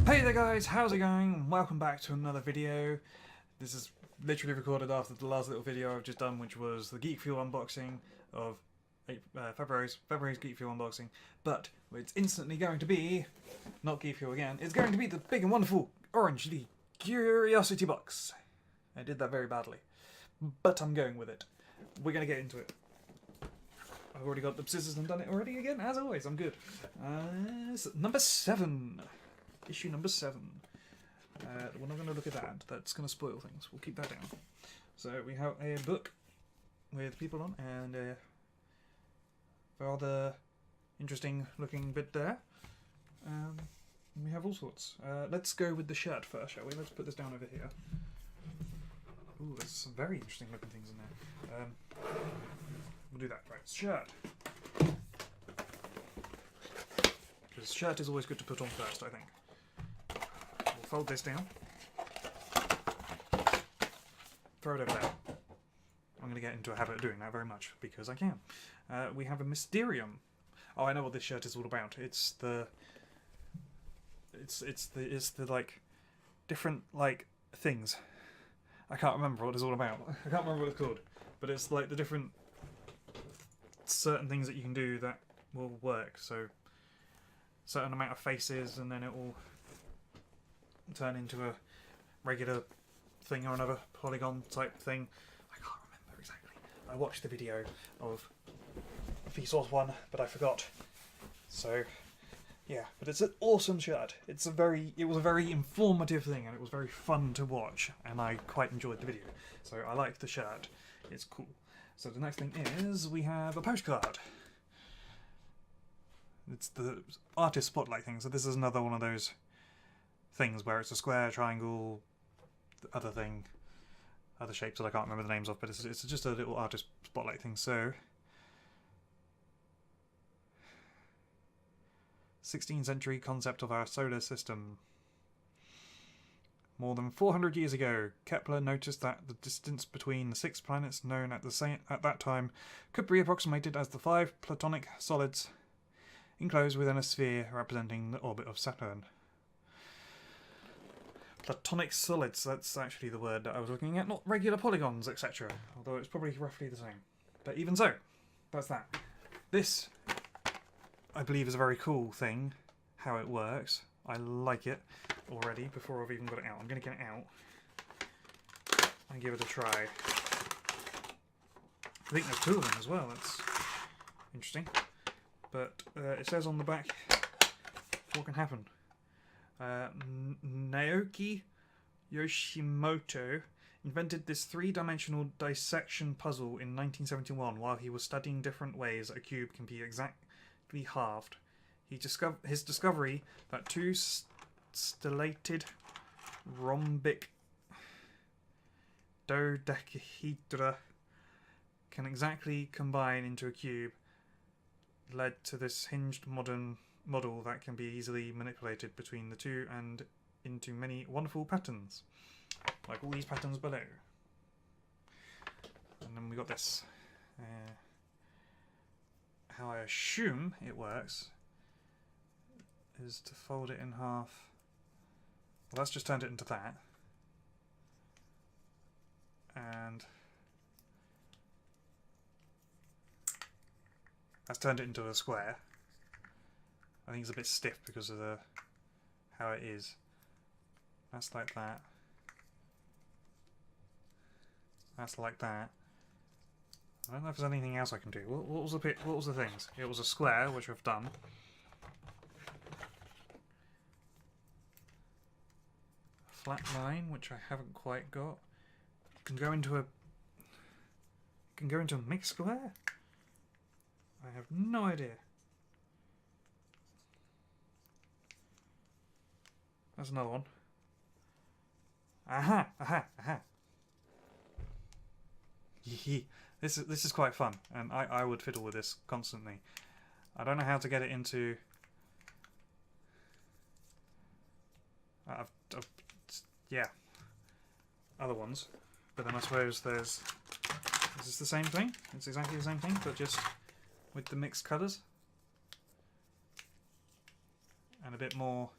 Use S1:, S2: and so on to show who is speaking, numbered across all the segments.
S1: Hey there guys, how's it going? Welcome back to another video. This is literally recorded after the last little video I've just done, which was the Geek Fuel unboxing of February's Geek Fuel unboxing. But it's instantly going to be, not Geek Fuel again, it's going to be the big and wonderful Orange the Curiosity Box. I did that very badly, but I'm going with it. We're going to get into it. I've already got the scissors and done it already again, as always, I'm good. So number 7. Issue number 7. We're not going to look at that. That's going to spoil things. We'll keep that down. So we have a book with people on and a rather interesting looking bit there. We have all sorts. Let's go with the shirt first, shall we? Let's put this down over here. Ooh, there's some very interesting looking things in there. We'll do that. Right, shirt. Because shirt is always good to put on first, I think. We'll fold this down. Throw it over there. I'm going to get into a habit of doing that very much, because I can. We have a Mysterium. Oh, I know what this shirt is all about. It's the like different like things. I can't remember what it's all about. I can't remember what it's called. But it's like the different certain things that you can do that will work. So certain amount of faces, and then it will turn into a regular thing or another polygon type thing. I can't remember exactly. I watched the video of Vsauce one, but I forgot. So yeah, but it's an awesome shirt. It was a very informative thing, and it was very fun to watch, and I quite enjoyed the video. So I like the shirt. It's cool. So the next thing is we have a postcard. It's the artist spotlight thing. So this is another one of those things where it's a square, triangle, other thing, other shapes that I can't remember the names of, but it's just a little artist spotlight thing. So 16th century concept of our solar system. More than 400 years ago, Kepler noticed that the distance between the 6 planets known at that time could be approximated as the 5 platonic solids enclosed within a sphere representing the orbit of Saturn. Platonic solids, that's actually the word that I was looking at, not regular polygons, etc. Although it's probably roughly the same. But even so, that's that. This, I believe, is a very cool thing, how it works. I like it already before I've even got it out. I'm going to get it out and give it a try. I think there's 2 of them as well, that's interesting. But it says on the back what can happen. Naoki Yoshimoto invented this 3-dimensional dissection puzzle in 1971 while he was studying different ways a cube can be exactly halved. His discovery that 2 stellated rhombic dodecahedra can exactly combine into a cube led to this hinged modern model that can be easily manipulated between the 2 and into many wonderful patterns, like all these patterns below. And then we got this. How I assume it works is to fold it in half. Well, that's just turned it into that. And that's turned it into a square. I think it's a bit stiff because of how it is. That's like that. That's like that. I don't know if there's anything else I can do. What was the things? It was a square, which I've done. A flat line, which I haven't quite got. Can go into a mixed square? I have no idea. That's another one. Aha! Aha! Aha! Yee. This is quite fun, and I would fiddle with this constantly. I don't know how to get it into. Yeah, other ones, but then I suppose there's. Is this the same thing? It's exactly the same thing, but just with the mixed colours and a bit more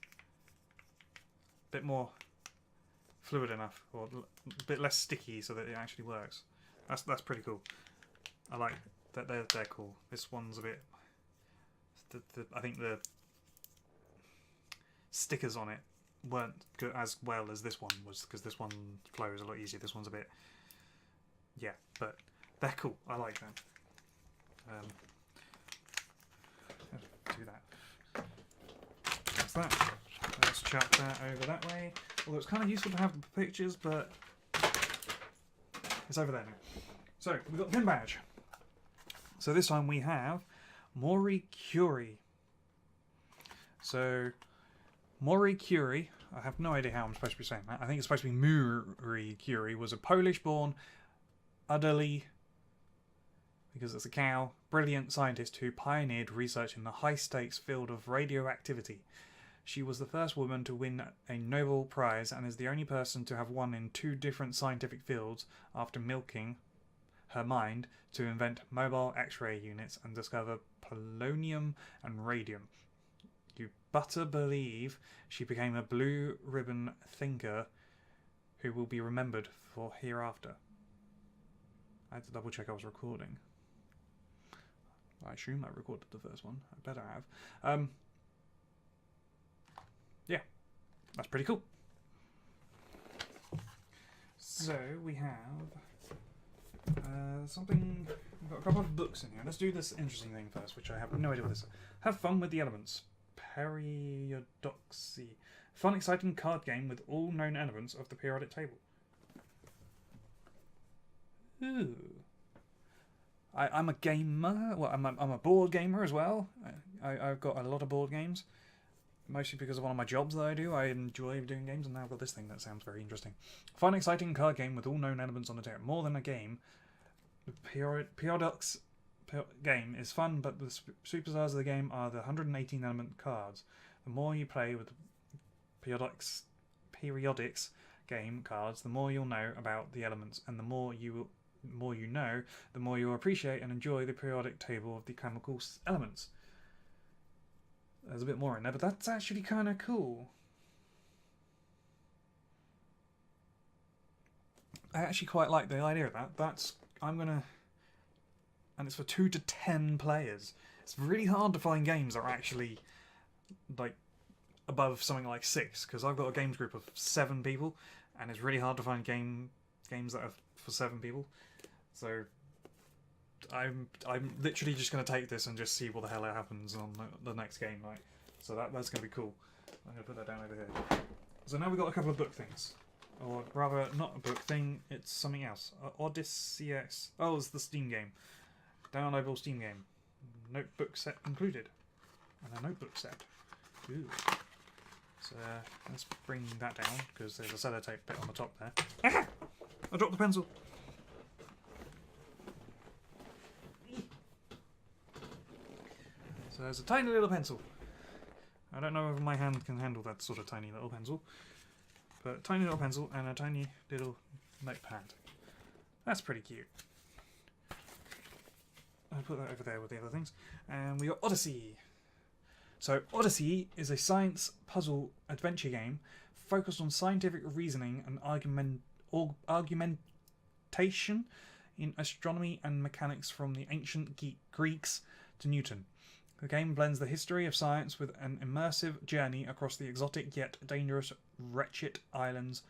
S1: bit more fluid enough, or a bit less sticky, so that it actually works. That's pretty cool. I like that. They're cool. This one's a bit. I think the stickers on it weren't good as well as this one was, because this one flows a lot easier. This one's a bit, yeah, but they're cool. I like them. Do that. That's that. Let's chuck that over that way. Although it's kind of useful to have the pictures, but it's over there now. So we've got the pin badge. So this time we have Mori Curie. So Mori Curie, I have no idea how I'm supposed to be saying that. I think it's supposed to be Muri Curie, was a Polish-born, utterly, because it's a cow, brilliant scientist who pioneered research in the high-stakes field of radioactivity. She was the first woman to win a Nobel Prize and is the only person to have won in 2 different scientific fields after milking her mind to invent mobile X-ray units and discover polonium and radium. You better believe she became a blue ribbon thinker who will be remembered for hereafter. I had to double check I was recording. I assume I recorded the first one. I better have. Yeah, that's pretty cool. So we have something. We've got a couple of books in here. Let's do this interesting thing first, which I have no idea what this is. Have fun with the elements. Periodoxy. Fun, exciting card game with all known elements of the periodic table. Ooh. I'm a gamer. Well, I'm a board gamer as well. I've got a lot of board games. Mostly because of one of my jobs that I do. I enjoy doing games, and now I've got this thing that sounds very interesting. Fun, exciting card game with all known elements on the table. More than a game, the Periodox game is fun, but the superstars of the game are the 118 element cards. The more you play with the periodics game cards, the more you'll know about the elements, and the more you know, the more you'll appreciate and enjoy the periodic table of the chemical elements. There's a bit more in there, but that's actually kind of cool. I actually quite like the idea of that. And it's for 2 to 10 players. It's really hard to find games that are actually like above something like 6, because I've got a games group of 7 people, and it's really hard to find games that are for 7 people. So I'm literally just going to take this and just see what the hell happens on the next game, right? So that's going to be cool. I'm going to put that down over here. So now we've got a couple of book things. Or rather, not a book thing, it's something else. Odysseus. Oh, it's the Steam game. Downloadable Steam game. Notebook set included. And a notebook set. Ooh. So let's bring that down, because there's a sellotape bit on the top there. Ah! I dropped the pencil. So there's a tiny little pencil. I don't know if my hand can handle that sort of tiny little pencil. But tiny little pencil and a tiny little notepad. That's pretty cute. I'll put that over there with the other things. And we got Odyssey. So Odyssey is a science puzzle adventure game focused on scientific reasoning and argumentation in astronomy and mechanics from the ancient Greeks to Newton. The game blends the history of science with an immersive journey across the exotic yet dangerous Wretched Islands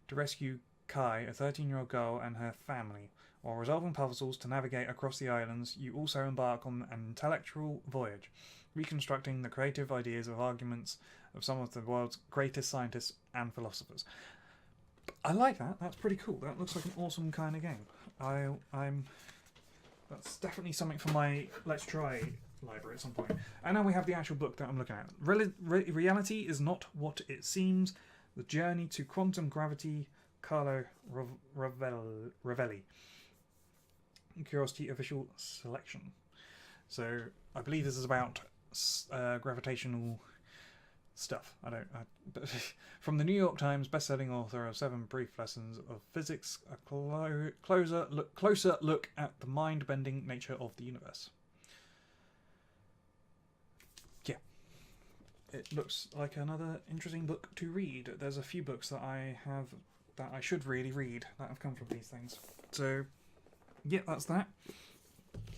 S1: to rescue Kai, a 13-year-old girl, and her family. While resolving puzzles to navigate across the islands, you also embark on an intellectual voyage, reconstructing the creative ideas of arguments of some of the world's greatest scientists and philosophers. I like that. That's pretty cool. That looks like an awesome kind of game. That's definitely something for my Let's Try library at some point. And now we have the actual book that I'm looking at. Reality is not what it seems. The Journey to Quantum Gravity, Carlo Rovelli. Curiosity official selection. So I believe this is about gravitational stuff. From the New York Times, best-selling author of 7 Brief Lessons of Physics, a closer look at the mind-bending nature of the universe. Yeah. it looks like another interesting book to read. There's a few books that I have that I should really read that have come from these things. So, yeah, that's that.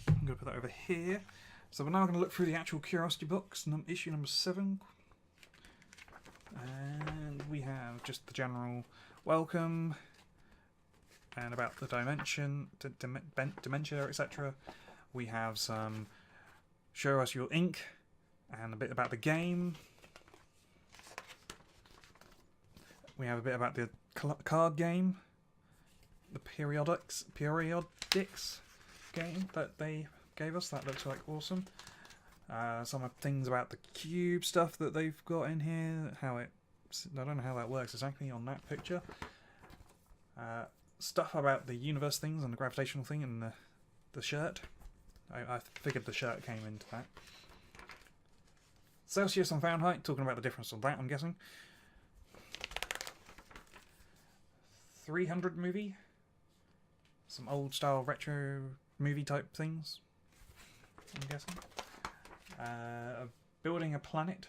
S1: I'm going to put that over here. So we're now going to look through the actual Curiosity Box, issue number 7. And we have just the general welcome and about the dimension, dementia, etc. We have some show us your ink and a bit about the game. We have a bit about the card game, the periodics game that they gave us. That looks like awesome. Some things about the cube stuff that they've got in here. I don't know how that works exactly on that picture. Stuff about the universe things and the gravitational thing and the shirt. I figured the shirt came into that. Celsius and Fahrenheit, talking about the difference of that, I'm guessing. 300 movie. Some old style retro movie type things, I'm guessing. Building a planet.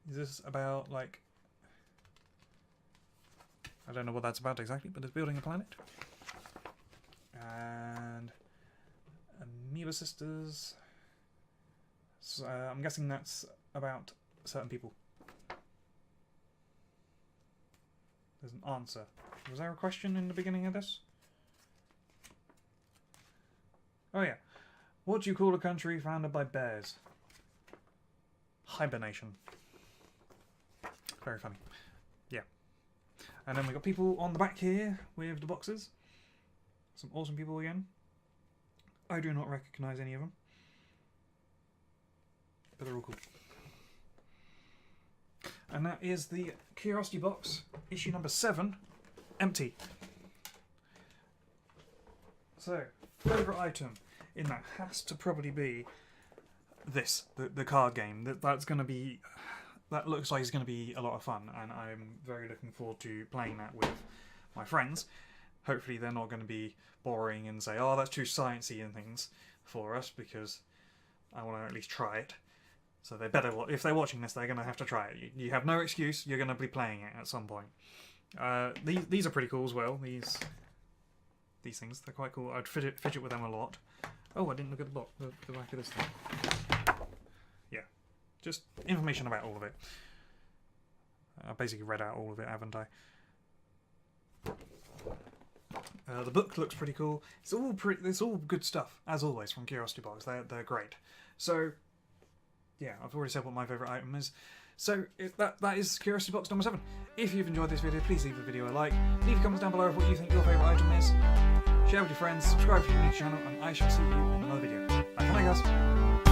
S1: Is this about, like... I don't know what that's about exactly, but it's building a planet. And... Amoeba Sisters. So, I'm guessing that's about certain people. There's an answer. Was there a question in the beginning of this? Oh yeah. What do you call a country founded by bears? Hibernation. Very funny. Yeah. And then we got people on the back here with the boxes. Some awesome people again. I do not recognise any of them. But they're all cool. And that is the Curiosity Box, issue number 7, empty. So, favourite item in that has to probably be this, the card game. That's going to be... That looks like it's going to be a lot of fun, and I'm very looking forward to playing that with my friends. Hopefully they're not going to be boring and say, oh, that's too sciencey and things for us, because I want to at least try it. So they better, if they're watching this, they're going to have to try it. You have no excuse, you're going to be playing it at some point. These are pretty cool as well, these things, they're quite cool. I'd fidget with them a lot. Oh, I didn't look at the back of this thing. Yeah, just information about all of it. I basically read out all of it, haven't I? The book looks pretty cool. It's all good stuff, as always, from Curiosity Box. They're great. So, yeah, I've already said what my favourite item is. So, that is Curiosity Box number 7. If you've enjoyed this video, please leave the video a like. Leave comments down below of what you think your favourite item is. Share with your friends, subscribe if you're new to the channel, and I shall see you in another video. Bye for now, guys.